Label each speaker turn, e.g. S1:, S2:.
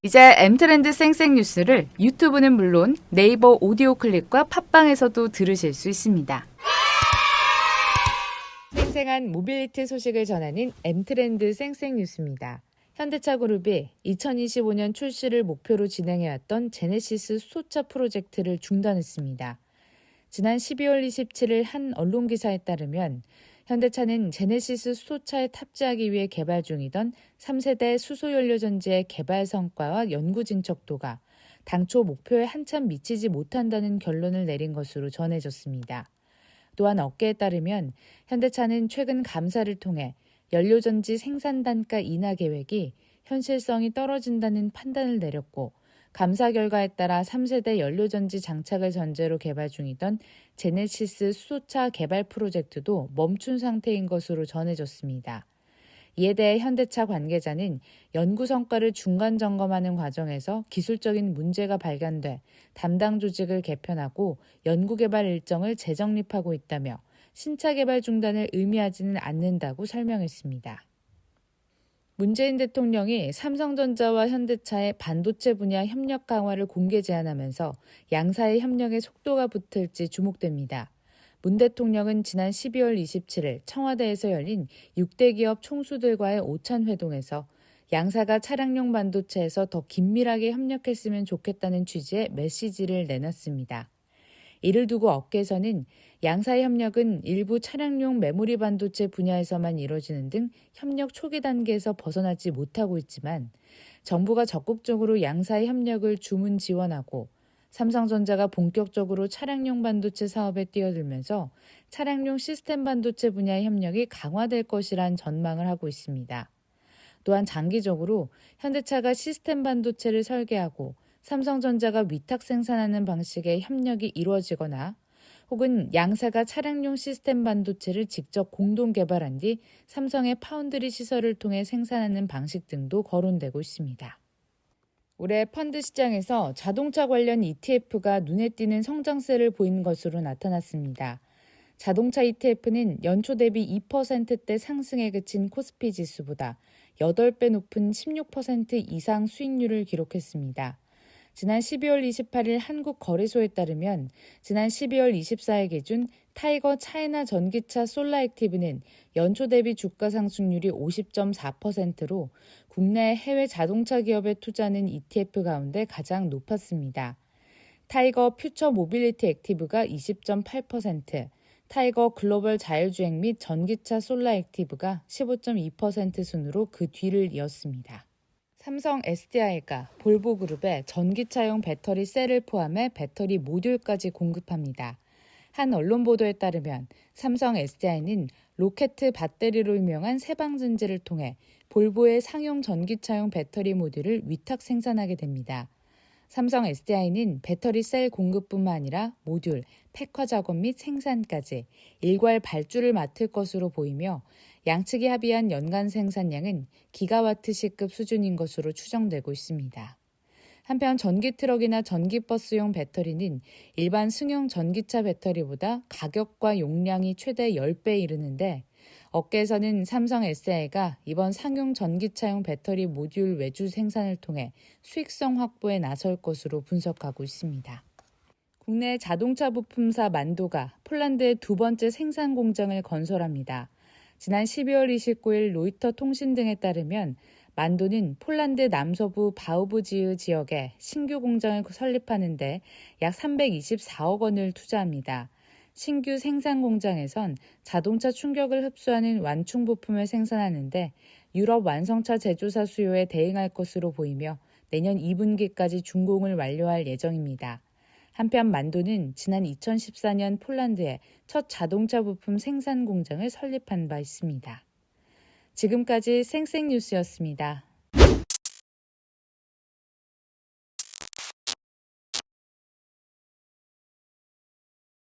S1: 이제 M트렌드 쌩쌩 뉴스를 유튜브는 물론 네이버 오디오 클립과 팟빵에서도 들으실 수 있습니다. 생생한 모빌리티 소식을 전하는 M트렌드 쌩쌩 뉴스입니다. 현대차 그룹이 2025년 출시를 목표로 진행해왔던 제네시스 수소차 프로젝트를 중단했습니다. 지난 12월 27일 한 언론기사에 따르면 현대차는 제네시스 수소차에 탑재하기 위해 개발 중이던 3세대 수소연료전지의 개발 성과와 연구 진척도가 당초 목표에 한참 미치지 못한다는 결론을 내린 것으로 전해졌습니다. 또한 업계에 따르면 현대차는 최근 감사를 통해 연료전지 생산 단가 인하 계획이 현실성이 떨어진다는 판단을 내렸고, 감사 결과에 따라 3세대 연료전지 장착을 전제로 개발 중이던 제네시스 수소차 개발 프로젝트도 멈춘 상태인 것으로 전해졌습니다. 이에 대해 현대차 관계자는 연구 성과를 중간 점검하는 과정에서 기술적인 문제가 발견돼 담당 조직을 개편하고 연구개발 일정을 재정립하고 있다며 신차 개발 중단을 의미하지는 않는다고 설명했습니다. 문재인 대통령이 삼성전자와 현대차의 반도체 분야 협력 강화를 공개 제안하면서 양사의 협력에 속도가 붙을지 주목됩니다. 문 대통령은 지난 12월 27일 청와대에서 열린 6대 기업 총수들과의 오찬 회동에서 양사가 차량용 반도체에서 더 긴밀하게 협력했으면 좋겠다는 취지의 메시지를 내놨습니다. 이를 두고 업계에서는 양사의 협력은 일부 차량용 메모리 반도체 분야에서만 이뤄지는 등 협력 초기 단계에서 벗어나지 못하고 있지만, 정부가 적극적으로 양사의 협력을 주문 지원하고 삼성전자가 본격적으로 차량용 반도체 사업에 뛰어들면서 차량용 시스템 반도체 분야의 협력이 강화될 것이란 전망을 하고 있습니다. 또한 장기적으로 현대차가 시스템 반도체를 설계하고 삼성전자가 위탁 생산하는 방식의 협력이 이루어지거나, 혹은 양사가 차량용 시스템 반도체를 직접 공동 개발한 뒤 삼성의 파운드리 시설을 통해 생산하는 방식 등도 거론되고 있습니다. 올해 펀드 시장에서 자동차 관련 ETF가 눈에 띄는 성장세를 보인 것으로 나타났습니다. 자동차 ETF는 연초 대비 2%대 상승에 그친 코스피 지수보다 8배 높은 16% 이상 수익률을 기록했습니다. 지난 12월 28일 한국거래소에 따르면 지난 12월 24일 기준 타이거 차이나 전기차 솔라액티브는 연초 대비 주가 상승률이 50.4%로 국내 해외 자동차 기업에 투자하는 ETF 가운데 가장 높았습니다. 타이거 퓨처 모빌리티 액티브가 20.8%, 타이거 글로벌 자율주행 및 전기차 솔라액티브가 15.2% 순으로 그 뒤를 이었습니다. 삼성 SDI가 볼보그룹에 전기차용 배터리 셀을 포함해 배터리 모듈까지 공급합니다. 한 언론 보도에 따르면 삼성 SDI는 로켓 배터리로 유명한 세방전지를 통해 볼보의 상용 전기차용 배터리 모듈을 위탁 생산하게 됩니다. 삼성 SDI는 배터리 셀 공급뿐만 아니라 모듈, 팩화 작업 및 생산까지 일괄 발주를 맡을 것으로 보이며, 양측이 합의한 연간 생산량은 기가와트시급 수준인 것으로 추정되고 있습니다. 한편 전기 트럭이나 전기버스용 배터리는 일반 승용 전기차 배터리보다 가격과 용량이 최대 10배에 이르는데, 업계에서는 삼성 SDI가 이번 상용 전기차용 배터리 모듈 외주 생산을 통해 수익성 확보에 나설 것으로 분석하고 있습니다. 국내 자동차 부품사 만도가 폴란드의 두 번째 생산 공장을 건설합니다. 지난 12월 29일 로이터 통신 등에 따르면 만도는 폴란드 남서부 바우브지흐 지역에 신규 공장을 설립하는 데 약 324억 원을 투자합니다. 신규 생산 공장에선 자동차 충격을 흡수하는 완충 부품을 생산하는데 유럽 완성차 제조사 수요에 대응할 것으로 보이며 내년 2분기까지 준공을 완료할 예정입니다. 한편 만도는 지난 2014년 폴란드에 첫 자동차 부품 생산 공장을 설립한 바 있습니다. 지금까지 쌩쌩뉴스였습니다.